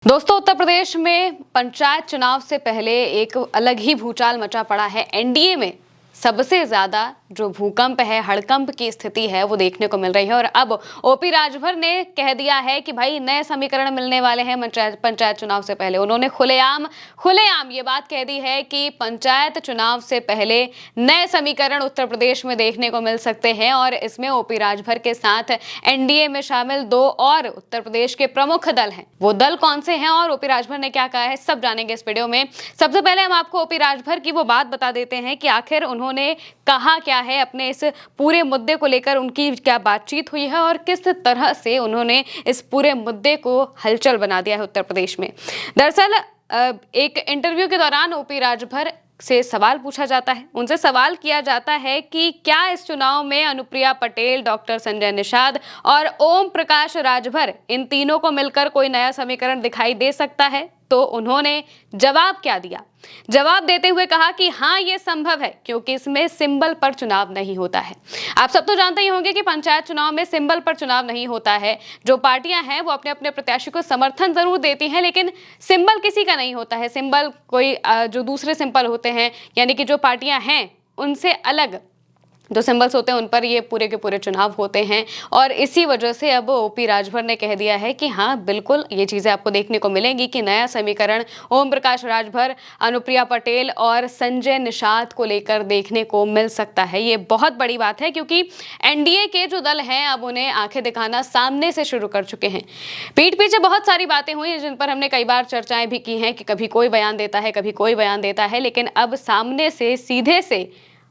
दोस्तों, उत्तर प्रदेश में पंचायत चुनाव से पहले एक अलग ही भूचाल मचा पड़ा है। एनडीए में सबसे ज्यादा जो भूकंप है, हड़कंप की स्थिति है, वो देखने को मिल रही है। और अब ओपी राजभर ने कह दिया है कि भाई नए समीकरण मिलने वाले हैं पंचायत चुनाव से पहले। उन्होंने खुलेआम ये बात कह दी है कि पंचायत चुनाव से पहले नए समीकरण उत्तर प्रदेश में देखने को मिल सकते हैं। और इसमें ओपी राजभर के साथ एनडीए में शामिल दो और उत्तर प्रदेश के प्रमुख दल हैं। वो दल कौन से हैं और ओपी राजभर ने क्या कहा है, सब जानेंगे इस वीडियो में। सबसे पहले हम आपको ओपी राजभर की वो बात बता देते हैं कि आखिर उन्होंने कहा क्या है, अपने इस पूरे मुद्दे को लेकर उनकी क्या बातचीत हुई है और किस तरह से उन्होंने इस पूरे मुद्दे को हलचल बना दिया है उत्तर प्रदेश में। दरअसल एक इंटरव्यू के दौरान ओपी राजभर से सवाल पूछा जाता है, उनसे सवाल किया जाता है कि क्या इस चुनाव में अनुप्रिया पटेल, डॉक्टर संजय निषाद और ओम प्रकाश राजभर, इन तीनों को मिलकर कोई नया समीकरण दिखाई दे सकता है। तो उन्होंने जवाब क्या दिया? जवाब देते हुए कहा कि हाँ, ये संभव है क्योंकि इसमें सिंबल पर चुनाव नहीं होता है। आप सब तो जानते ही होंगे कि पंचायत चुनाव में सिंबल पर चुनाव नहीं होता है। जो पार्टियां हैं वो अपने अपने प्रत्याशी को समर्थन जरूर देती हैं, लेकिन सिंबल किसी का नहीं होता है। सिंबल कोई जो दूसरे सिंबल होते हैं, यानी कि जो पार्टियां हैं उनसे अलग जो सिंबल्स होते हैं उन पर ये पूरे के पूरे चुनाव होते हैं। और इसी वजह से अब ओपी राजभर ने कह दिया है कि हाँ, बिल्कुल ये चीज़ें आपको देखने को मिलेंगी कि नया समीकरण ओम प्रकाश राजभर, अनुप्रिया पटेल और संजय निषाद को लेकर देखने को मिल सकता है। ये बहुत बड़ी बात है क्योंकि एनडीए के जो दल हैं अब उन्हें आंखें दिखाना सामने से शुरू कर चुके हैं। पीठ पीछे बहुत सारी बातें हुई जिन पर हमने कई बार चर्चाएं भी की हैं कि कभी कोई बयान देता है, कभी कोई बयान देता है, लेकिन अब सामने से सीधे से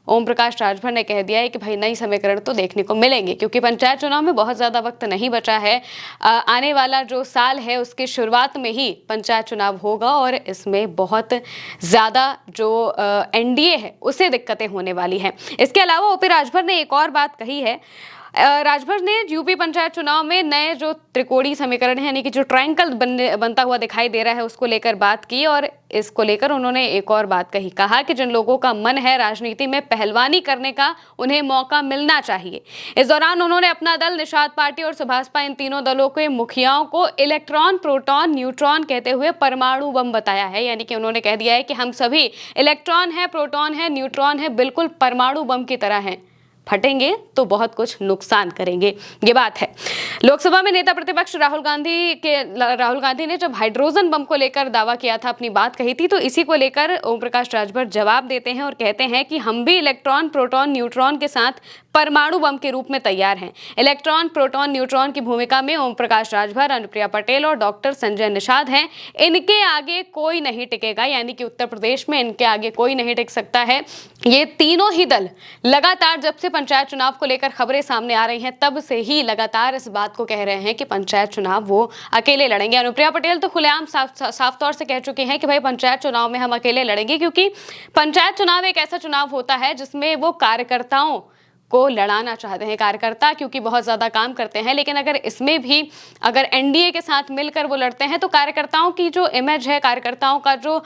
ओम प्रकाश राजभर ने कह दिया है कि भाई नई समीकरण तो देखने को मिलेंगे क्योंकि पंचायत चुनाव में बहुत ज़्यादा वक्त नहीं बचा है। आने वाला जो साल है उसकी शुरुआत में ही पंचायत चुनाव होगा और इसमें बहुत ज़्यादा जो एनडीए है उसे दिक्कतें होने वाली हैं। इसके अलावा ओपी राजभर ने एक और बात कही है। राजभर ने यूपी पंचायत चुनाव में नए जो त्रिकोणीय समीकरण है, यानी कि जो ट्रायंगल बनता हुआ दिखाई दे रहा है, उसको लेकर बात की। और इसको लेकर उन्होंने एक और बात कही, कहा कि जिन लोगों का मन है राजनीति में पहलवानी करने का, उन्हें मौका मिलना चाहिए। इस दौरान उन्होंने अपना दल, निषाद पार्टी और सुभाषपा, इन तीनों दलों के मुखियाओं को इलेक्ट्रॉन, प्रोटॉन, न्यूट्रॉन कहते हुए परमाणु बम बताया है। यानी कि उन्होंने कह दिया है कि हम सभी इलेक्ट्रॉन है, प्रोटॉन है, न्यूट्रॉन है, बिल्कुल परमाणु बम की तरह हैं, फटेंगे तो बहुत कुछ नुकसान करेंगे। ये बात है। लोकसभा में नेता प्रतिपक्ष राहुल गांधी ने जब हाइड्रोजन बम को लेकर दावा किया था, अपनी बात कही थी, तो इसी को लेकर ओम प्रकाश राजभर जवाब देते हैं और कहते हैं कि हम भी इलेक्ट्रॉन, प्रोटॉन, न्यूट्रॉन के साथ परमाणु बम के रूप में तैयार हैं। इलेक्ट्रॉन, प्रोटॉन, न्यूट्रॉन की भूमिका में ओम प्रकाश राजभर, अनुप्रिया पटेल और डॉक्टर संजय निषाद हैं। इनके आगे कोई नहीं टिकेगा, यानी कि उत्तर प्रदेश में इनके आगे कोई नहीं टिक सकता है। ये तीनों ही दल लगातार, जब से पंचायत चुनाव को लेकर खबरें सामने आ रही हैं, तब से ही लगातार इस बात को कह रहे हैं कि पंचायत चुनाव वो अकेले लड़ेंगे। अनुप्रिया पटेल तो खुलेआम साफ तौर से कह चुके हैं कि भाई पंचायत चुनाव में हम अकेले लड़ेंगे, क्योंकि पंचायत चुनाव एक ऐसा चुनाव होता है जिसमें वो कार्यकर्ताओं को लड़ाना चाहते हैं। कार्यकर्ता क्योंकि बहुत ज्यादा काम करते हैं, लेकिन अगर इसमें भी अगर एनडीए के साथ मिलकर वो लड़ते हैं तो कार्यकर्ताओं की जो इमेज है, कार्यकर्ताओं का जो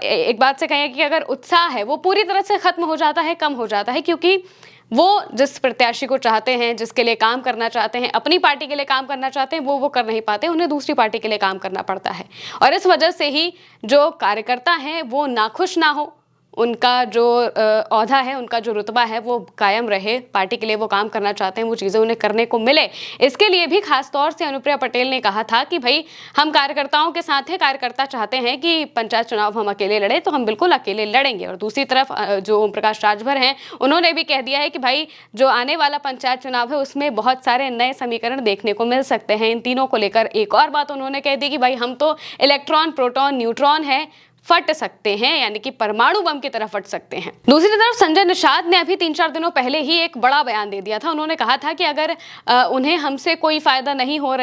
एक बात से कहें कि अगर उत्साह है वो पूरी तरह से खत्म हो जाता है, कम हो जाता है, क्योंकि वो जिस प्रत्याशी को चाहते हैं, जिसके लिए काम करना चाहते हैं, अपनी पार्टी के लिए काम करना चाहते हैं, वो कर नहीं पाते, उन्हें दूसरी पार्टी के लिए काम करना पड़ता है। और इस वजह से ही जो कार्यकर्ता हैं वो नाखुश ना हो, उनका जो औहदा है, उनका जो रुतबा है वो कायम रहे, पार्टी के लिए वो काम करना चाहते हैं, वो चीज़ें उन्हें करने को मिले। इसके लिए भी खास तौर से अनुप्रिया पटेल ने कहा था कि भाई हम कार्यकर्ताओं के साथ हैं, कार्यकर्ता चाहते हैं कि पंचायत चुनाव हम अकेले लड़े तो हम बिल्कुल अकेले लड़ेंगे। और दूसरी तरफ जो ओम प्रकाश राजभर हैं, उन्होंने भी कह दिया है कि भाई जो आने वाला पंचायत चुनाव है उसमें बहुत सारे नए समीकरण देखने को मिल सकते हैं। इन तीनों को लेकर एक और बात उन्होंने कह दी कि भाई हम तो इलेक्ट्रॉन, प्रोटॉन, न्यूट्रॉन है, फट सकते हैं, यानी कि परमाणु बम की तरह फट सकते हैं। दूसरी तरफ संजय निषाद ने अभी 3-4 दिनों पहले ही एक बड़ा बयान दे दिया था। उन्होंने कहा था कि अगर उन्हें हमसे कोई फायदा नहीं हो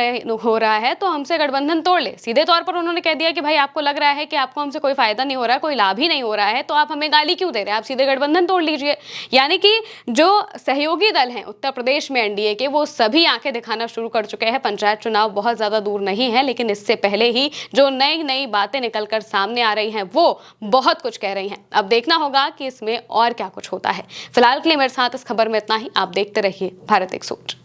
रहा है तो हमसे गठबंधन तोड़ ले। सीधे तौर पर उन्होंने कह दिया कि भाई आपको लग रहा है कि आपको हमसे कोई फायदा नहीं हो रहा है, कोई लाभ ही नहीं हो रहा है, तो आप हमें गाली क्यों दे रहे हैं, आप सीधे गठबंधन तोड़ लीजिए। यानी कि जो सहयोगी दल हैं उत्तर प्रदेश में एनडीए के, वो सभी आंखें दिखाना शुरू कर चुके हैं। पंचायत चुनाव बहुत ज्यादा दूर नहीं है, लेकिन इससे पहले ही जो नई नई बातें निकलकर सामने आ रही हैं वो बहुत कुछ कह रही हैं। अब देखना होगा कि इसमें और क्या कुछ होता है। फिलहाल के लिए मेरे साथ इस खबर में इतना ही। आप देखते रहिए भारत एक सोच।